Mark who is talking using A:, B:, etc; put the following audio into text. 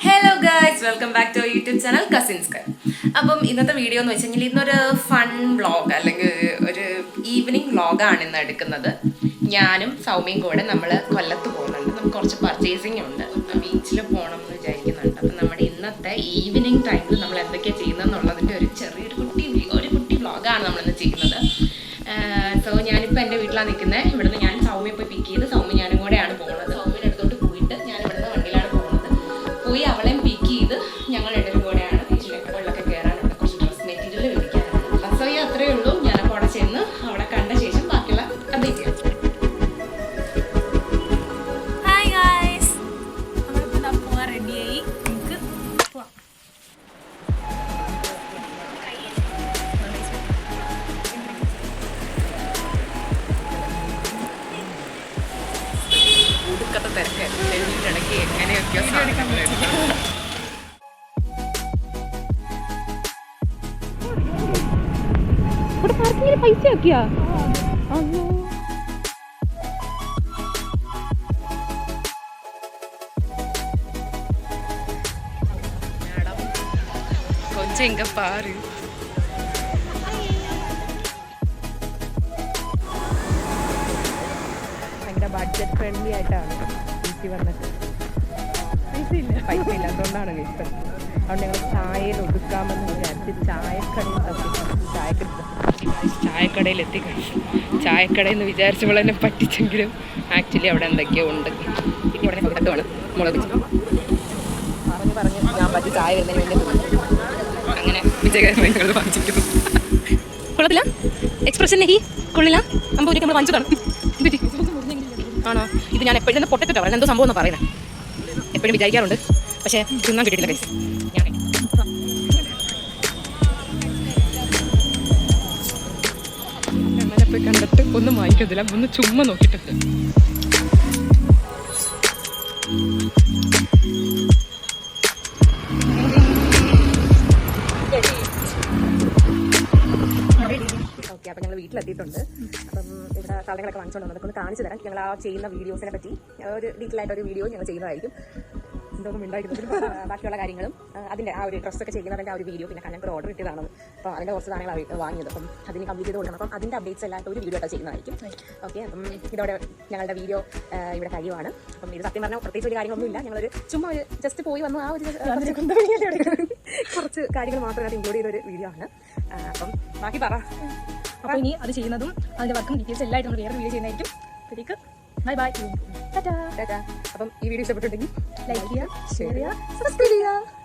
A: Hello guys, welcome back to YouTube channel cousins. അപ്പം ഇന്നത്തെ video എന്ന് വെച്ച് കഴിഞ്ഞാൽ ഇന്നൊരു ഫൺ വ്ളോഗ് അല്ലെങ്കിൽ ഒരു ഈവനിങ് വ്ളോഗാണ് ഇന്ന് എടുക്കുന്നത്. ഞാനും സൗമ്യയും കൂടെ നമ്മൾ കൊല്ലത്ത് പോകുന്നുണ്ട്. നമുക്ക് കുറച്ച് പർച്ചേസിങ് ഉണ്ട്, ബീച്ചിൽ പോകണം എന്ന് വിചാരിക്കുന്നുണ്ട്. അപ്പം നമ്മുടെ ഇന്നത്തെ ഈവനിങ് ടൈമിൽ നമ്മൾ എന്തൊക്കെയാണ് ചെയ്യുന്നതെന്നുള്ളതിൻ്റെ ഒരു കുട്ടി വ്ളോഗാണ് നമ്മളിന്ന് ചെയ്യുന്നത്. സോ ഞാനിപ്പോൾ എൻ്റെ വീട്ടിലാണ് നിൽക്കുന്നത്. ഇവിടുന്ന് ഞാൻ സൗമ്യ പോയി പിക്ക് ചെയ്ത് സൗമ്യ ഞാനും കൂടെയാണ് പോകുന്നത്. സൗമ്യയുടെ അടുത്തോട്ട് പോയിട്ട് ഞാൻ ഇവിടുന്ന് വണ്ടിയിലാണ് പോകുന്നത്. പോയി അവളെയും പിക്ക് ചെയ്ത് ഞങ്ങൾ രണ്ടും കൂടെയാണ് ബീച്ചിലേക്ക് വെള്ളമൊക്കെ കയറാനുണ്ട്. കുറച്ച് ഡ്രസ് മെറ്റീരിയൽ മേടിക്കാനുണ്ട്. സോ അത്രയേ ഉള്ളൂ. ഞാനപ്പോൾ അവിടെ ചെന്ന് അവിടെ കണ്ട ശേഷം ബാക്കിയുള്ള അപ്ഡേറ്റ് ചെയ്യാം.
B: ഹായ് ഗായ്സ്, നമ്മളിപ്പോൾ പോകാൻ റെഡിയായി. നമുക്ക് പോവാം.
A: ഒടുക്കത്തെ തിരക്കായിരുന്നു. ഇടയ്ക്ക് എങ്ങനെയൊക്കെയോ സാധനങ്ങൾ എടുക്കണം. ഇവിടെ പാർക്കിങ്ങിന് പൈസ ആക്കിയാ? கொஞ்சம் இங்க பாரு. ഭയങ്കര ബഡ്ജറ്റ് ഫ്രണ്ട്ലി ആയിട്ടാണ് ബീച്ചിൽ വന്നിട്ട്. പൈസ ഇല്ലാത്തതുകൊണ്ടാണ് ഇഷ്ടം. അതുകൊണ്ട് ഞങ്ങൾ ചായയിൽ ഒതുക്കാമെന്ന് വിചാരിച്ച് ചായക്കടയിൽ എത്തിക്കഴിഞ്ഞു. ചായക്കടയിൽ നിന്ന് വിചാരിച്ചപ്പോൾ എന്നെ പറ്റിച്ചെങ്കിലും ആക്ച്വലി അവിടെ എന്തൊക്കെയോ ഉണ്ട്. ഇനി ഉടനെ കൊണ്ടുമാണ് മുളക് പറഞ്ഞ് ഞാൻ പറ്റി ചായ വരുന്നതിന് വേണ്ടി അങ്ങനെ വിജയകരമായി വാങ്ങിച്ചിരിക്കുന്നു. കൊള്ളത്തില്ല, എക്സ്പ്രഷൻ നെഹി കൊള്ളില്ല. നമ്മൾ വാങ്ങിച്ചതാണ്. ആണോ? ഇത് ഞാൻ എപ്പോഴും പൊട്ടറ്റോ പറയുന്നത് എന്തോ സംഭവം എന്ന് പറയുന്നത് എപ്പോഴും വിചാരിക്കാറുണ്ട്, പക്ഷേ തിന്നാൻ കിട്ടിയിട്ടില്ല ഗൈസ്. ഞാൻ അങ്ങനെ പോയി കണ്ടിട്ട് ഒന്നും വാങ്ങിക്കത്തില്ല, ഒന്ന് ചുമ്മാ നോക്കിയിട്ടുണ്ട്. ഓക്കെ, അപ്പം ഞങ്ങൾ വീട്ടിലെത്തിയിട്ടുണ്ട്. അപ്പം ഇവിടെ സാധനങ്ങളൊക്കെ വാങ്ങിച്ചുകൊണ്ട് വന്നതൊക്കെ ഒന്ന് കാണിച്ചു തരാം. ഞങ്ങൾ ആ ചെയ്യുന്ന വീഡിയോസിനെ പറ്റി ഒരു ഡീറ്റെയിൽ ആയിട്ടൊരു വീഡിയോ ഞങ്ങൾ ചെയ്യുന്നതായിരിക്കും. എന്തോന്നും ഉണ്ടായിരുന്നതിന് ബാക്കിയുള്ള കാര്യങ്ങളും അതിൻ്റെ ആ ഒരു ഡ്രസ്സൊക്കെ ചെയ്യുന്നതിൻ്റെ ആ ഒരു വീഡിയോ, പിന്നെ ഞങ്ങൾക്ക് ഒരു ഓർഡർ കിട്ടിയതാണ്. അപ്പോൾ അതിൻ്റെ കുറച്ച് സാധനങ്ങൾ വാങ്ങിയത്. അപ്പം അതിന് കംപ്ലീറ്റ് ചെയ്ത് കൊടുക്കണം. അപ്പം അതിൻ്റെ അപ്ഡേറ്റ്സ് എല്ലാം ഒരു വീഡിയോ ആയിട്ട് ചെയ്യുന്നതായിരിക്കും. ഓക്കെ, അപ്പം ഇതോടെ ഞങ്ങളുടെ വീഡിയോ ഇവിടെ കഴിയുവാണ്. അപ്പം ഇത് സത്യം പറഞ്ഞാൽ പ്രത്യേകിച്ച് ഒരു കാര്യങ്ങളൊന്നുമില്ല. ഞങ്ങളൊരു ചുമ്മാ ഒരു ജസ്റ്റ് പോയി വന്നു ആ ഒരു കുറച്ച് കാര്യങ്ങൾ മാത്രമേ അത് ഇൻക്ലൂഡ് ചെയ്തൊരു വീഡിയോ ആണ്. അപ്പം ബാക്കി പറ.
B: അപ്പോൾ ഇനി അത് ചെയ്യുന്നതും അതിൻ്റെ വർക്കും ഡീറ്റെയിൽസ് എല്ലായിട്ട് നമ്മൾ വേറെ വീഡിയോ ചെയ്യുന്നതായിരിക്കും. അപ്പോഴേക്ക് ബൈ ബൈ, ടാറ്റാ.
A: അപ്പം ഈ വീഡിയോ ഇഷ്ടപ്പെട്ടിട്ടുണ്ടെങ്കിൽ
B: ലൈക്ക് ചെയ്യുക,
A: ഷെയർ
B: ചെയ്യുക,
A: സബ്സ്ക്രൈബ് ചെയ്യുക.